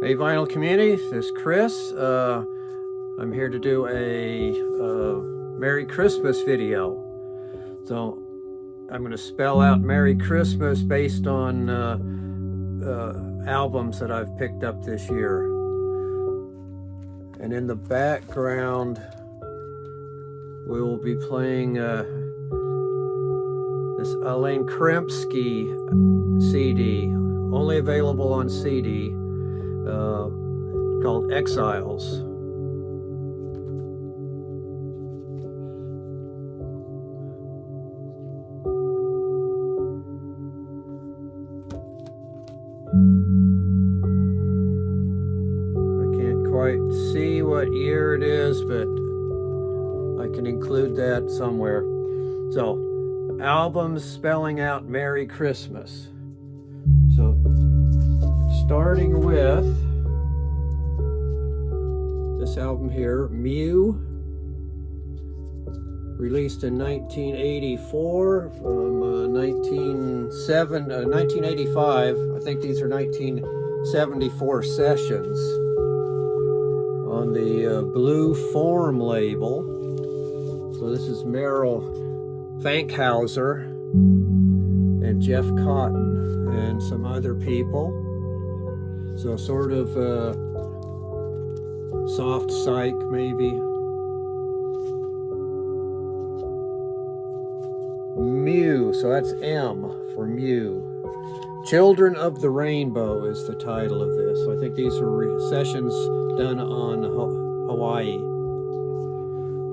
Hey vinyl community, this is Chris. I'm here to do a Merry Christmas video. So I'm going to spell out Merry Christmas based on albums that I've picked up this year. And in the background we will be playing this Alain Krempsky CD, only available on CD, called Exiles. I can't quite see what year it is, but I can include that somewhere. So, albums spelling out Merry Christmas. So, starting with this album here, Mew, released in 1984 from 1985. I think these are 1974 sessions on the Blue Form label. So this is Merrill Fankhauser and Jeff Cotton and some other people. So sort of soft psych maybe. Mew, so that's M for Mew. Children of the Rainbow is the title of this. So I think these are sessions done on Hawaii.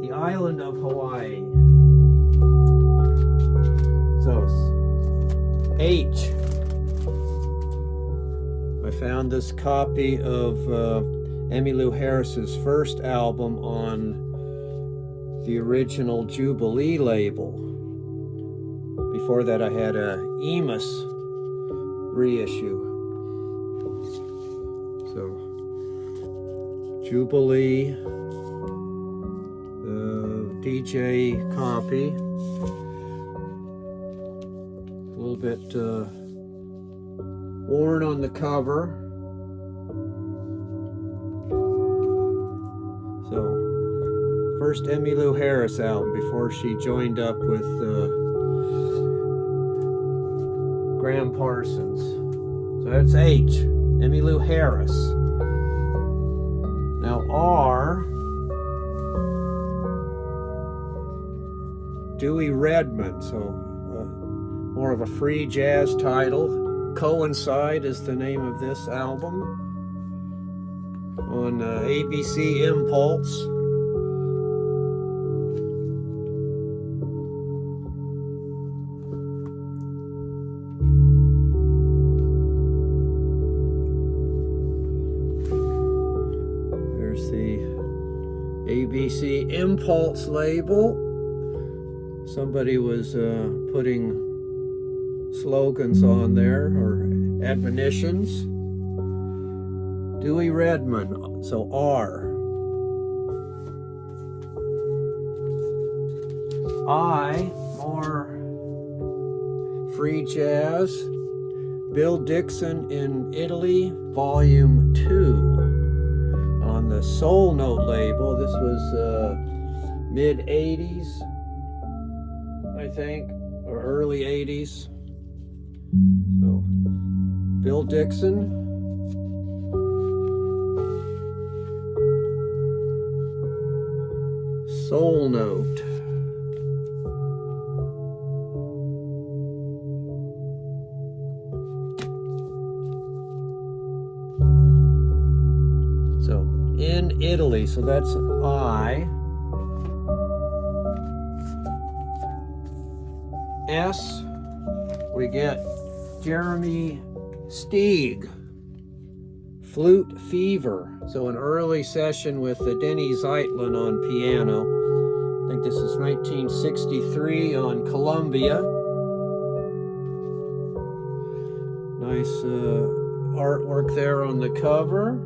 The island of Hawaii. So H. I found this copy of Emmylou Harris's first album on the original Jubilee label. Before that I had a Emus reissue. So Jubilee, DJ copy, a little bit worn on the cover. So, first Emmylou Harris album before she joined up with Graham Parsons. So that's H, Emmylou Harris. Now R, Dewey Redman, so more of a free jazz title. Coincide is the name of this album on ABC Impulse. There's the ABC Impulse label. Somebody was putting slogans on there, or admonitions. Dewey Redman, so R. I, more free jazz. Bill Dixon in Italy, Volume 2. On the Soul Note label, this was mid-80s, I think, or early 80s. So, Bill Dixon. Soul Note. So, in Italy, so that's I. S, we get Jeremy Steig, Flute Fever. So an early session with Denny Zeitlin on piano. I think this is 1963 on Columbia. Nice artwork there on the cover.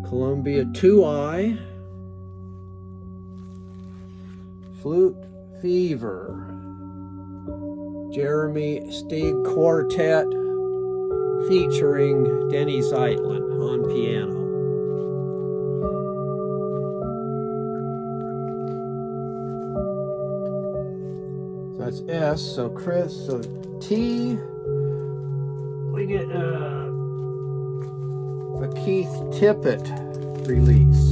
Columbia 2i. Flute Fever. Jeremy Steig Quartet featuring Denny Zeitlin on piano. So that's S. So Chris. So T. We get the Keith Tippett release.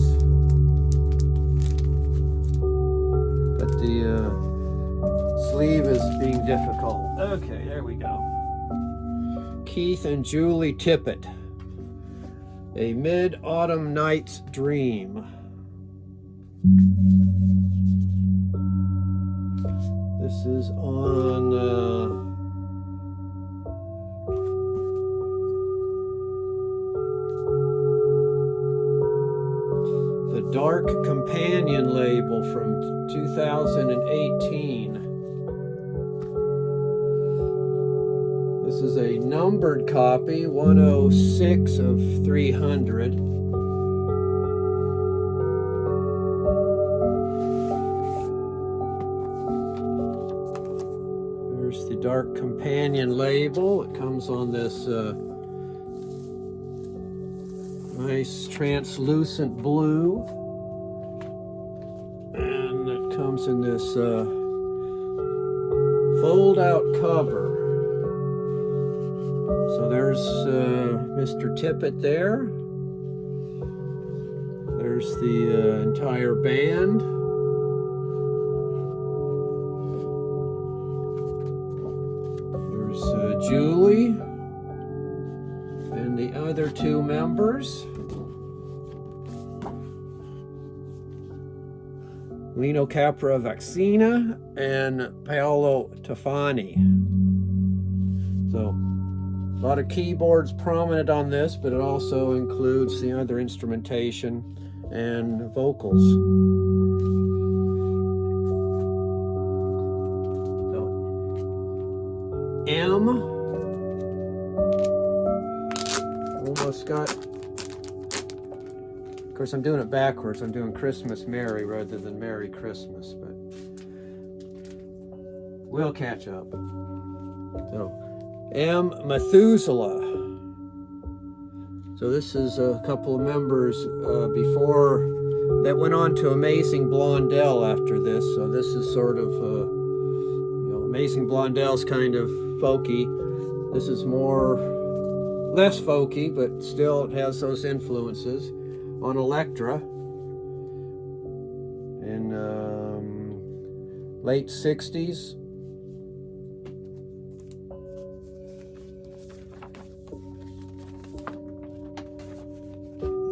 But the sleeve is being difficult. Okay, there we go. Keith and Julie Tippett. A Mid-Autumn Night's Dream. This is on the Dark Companion label from 2018. This is a numbered copy, 106 of 300. There's the Dark Companion label. It comes on this nice translucent blue. And it comes in this fold-out cover. So there's Mr. Tippett there. There's the entire band. There's Julie and the other two members. Lino Capra Vaccina and Paolo Tofani. So a lot of keyboards prominent on this, but it also includes the other instrumentation and vocals. So, M. Almost got. Of course, I'm doing it backwards. I'm doing Christmas Merry rather than Merry Christmas, but we'll catch up. So, M. Methuselah. So this is a couple of members before that went on to Amazing Blondell after this. So this is sort of, Amazing Blondell's kind of folky. This is less folky, but still it has those influences. On Elektra in late 60s.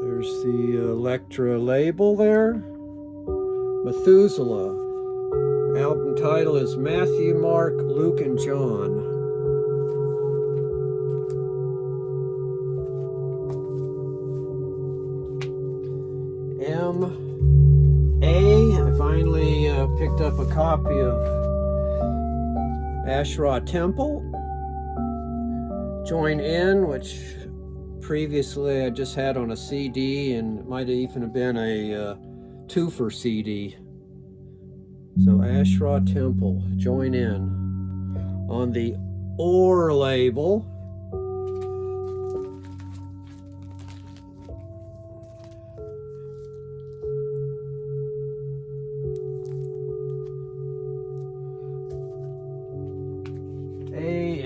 There's the Elektra label there. Methuselah. Album title is Matthew, Mark, Luke, and John. I finally picked up a copy of Ra Tempel. Join In, which previously I just had on a CD, and it might even have been a twofer CD. So Ra Tempel, Join In on the Or label.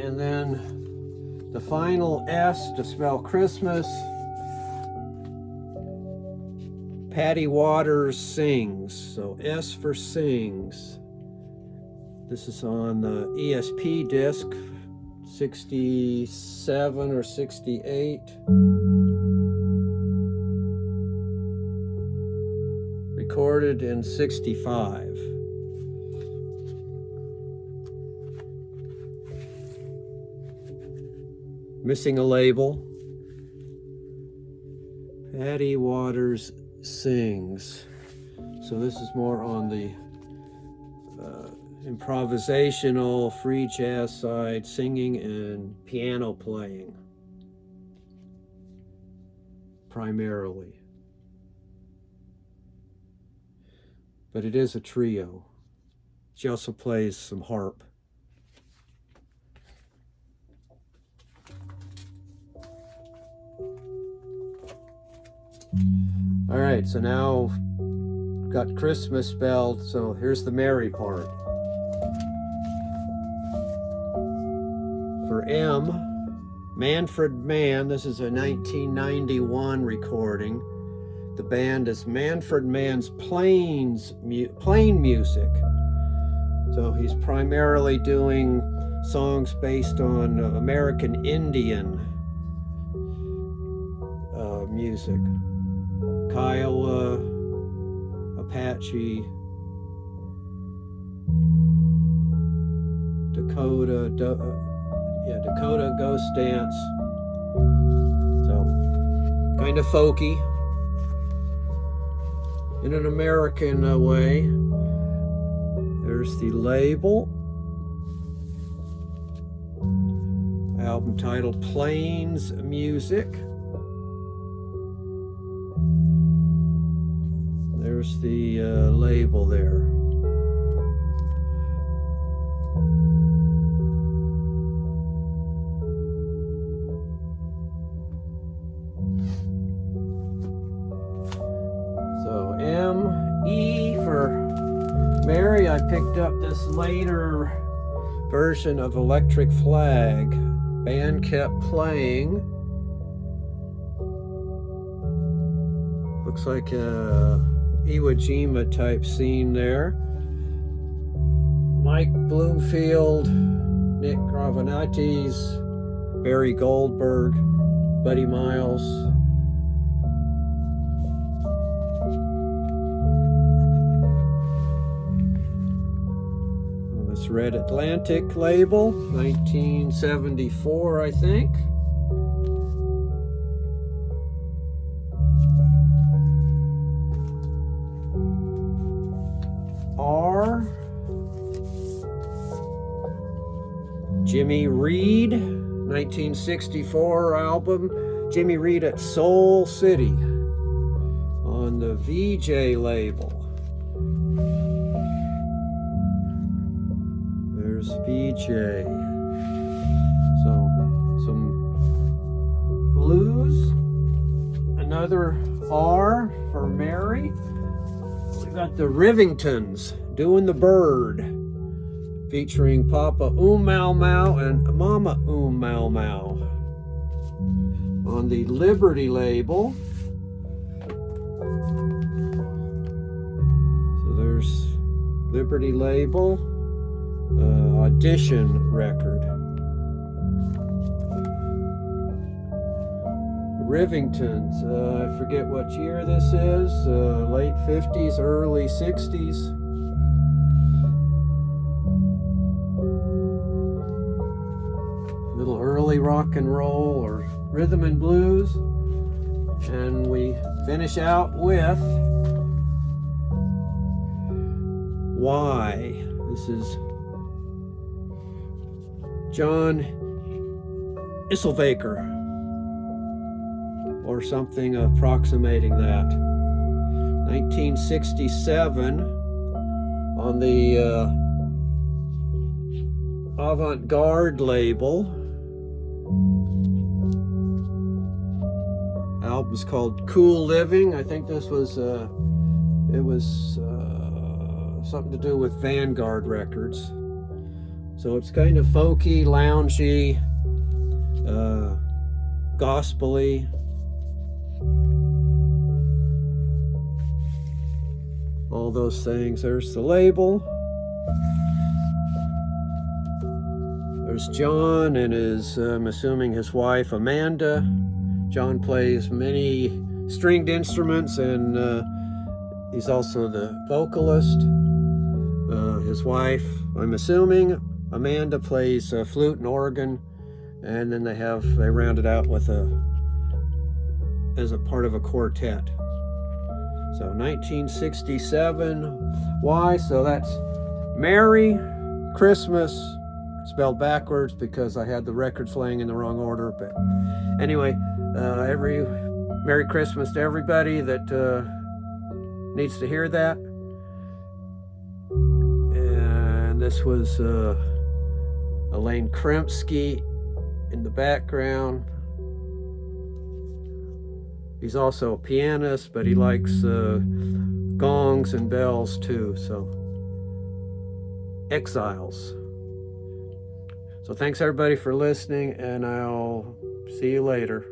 And then the final S to spell Christmas. Patty Waters Sings. So S for Sings. This is on the ESP disc, 67 or 68. Recorded in 65. Missing a label. Patty Waters Sings. So this is more on the improvisational, free jazz side, singing and piano playing, primarily. But it is a trio. She also plays some harp. All right, so now got Christmas spelled, so here's the merry part. For M, Manfred Mann, this is a 1991 recording. The band is Manfred Mann's plain music. So he's primarily doing songs based on American Indian music. Kiowa, Apache, Dakota Ghost Dance. So kind of folky in an American way. There's the label. Album titled Plains Music. There's the label there. So M-E for Mary. I picked up this later version of Electric Flag. Band kept playing. Looks like a Iwo Jima type scene there. Mike Bloomfield, Nick Gravanates, Barry Goldberg, Buddy Miles. On this Red Atlantic label, 1974, I think. Jimmy Reed, 1964 album, Jimmy Reed at Soul City on the VJ label. There's VJ. So, some blues, another R for Mary. We got the Rivingtons, Doing the Bird, featuring Papa Mau Mau and Mama Mau Mau. On the Liberty label. So there's Liberty label, audition record. Rivingtons, I forget what year this is, late 50s, early 60s. Little early rock and roll or rhythm and blues. And we finish out with Why. This is John Ylvisaker, or something approximating that. 1967 on the Avant Garde label. Album's called Cool Living. I think this was something to do with Vanguard Records. So it's kind of folky, loungy, gospel-y. All those things. There's the label. There's John and his, I'm assuming his wife, Amanda. John plays many stringed instruments, and he's also the vocalist. His wife, I'm assuming, Amanda, plays flute and organ, and then they round it out with as a part of a quartet. So 1967, why? So that's Merry Christmas, spelled backwards because I had the records playing in the wrong order. But anyway, every Merry Christmas to everybody that needs to hear that. this was Elaine Kremsky in the background. He's also a pianist, but he likes gongs and bells too. So, Exiles. So thanks everybody for listening, and I'll see you later.